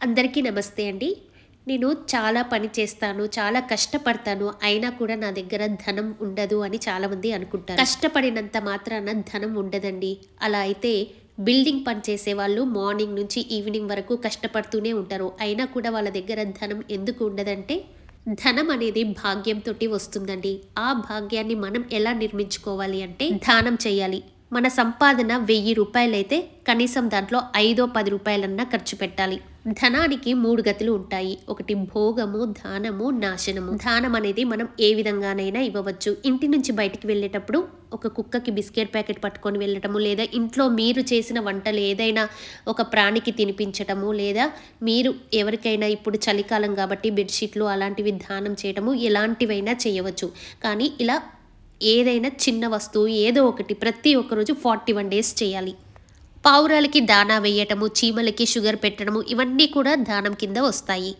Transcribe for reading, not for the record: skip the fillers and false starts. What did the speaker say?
అందరికీ నమస్తే అండి. నేను చాలా పని చేస్తాను, చాలా కష్టపడతాను. అయినా కూడా నా దగ్గర ధనం ఉండదు అని చాలామంది అనుకుంటారు. కష్టపడినంత మాత్రాన ధనం ఉండదండి. అలా అయితే బిల్డింగ్ పని చేసేవాళ్ళు మార్నింగ్ నుంచి ఈవినింగ్ వరకు కష్టపడుతూనే ఉంటారు. అయినా కూడా వాళ్ళ దగ్గర ధనం ఎందుకు ఉండదంటే, ధనం అనేది భాగ్యంతో వస్తుందండి. ఆ భాగ్యాన్ని మనం ఎలా నిర్మించుకోవాలి అంటే దానం చేయాలి. మన సంపాదన 1000 రూపాయలైతే కనీసం దాంట్లో 5-10 రూపాయలన్నా ఖర్చు పెట్టాలి. ధనానికి 3 గతులు ఉంటాయి. ఒకటి భోగము, దానము, నాశనము. దానం అనేది మనం ఏ విధంగానైనా ఇవ్వవచ్చు. ఇంటి నుంచి బయటికి వెళ్ళేటప్పుడు ఒక కుక్కకి బిస్కెట్ ప్యాకెట్ పట్టుకొని వెళ్ళటము, లేదా ఇంట్లో మీరు చేసిన వంటలు ఏదైనా ఒక ప్రాణికి తినిపించటము, లేదా మీరు ఎవరికైనా ఇప్పుడు చలికాలం కాబట్టి బెడ్షీట్లు అలాంటివి దానం చేయటము, ఎలాంటివైనా చేయవచ్చు. కానీ ఇలా ఏదైనా చిన్న వస్తువు ఏదో ఒకటి ప్రతి ఒక్కరోజు 41 డేస్ చేయాలి. పావురాలకి దానా వేయటము, చీమలకి షుగర్ పెట్టడము, ఇవన్నీ కూడా దానం కింద వస్తాయి.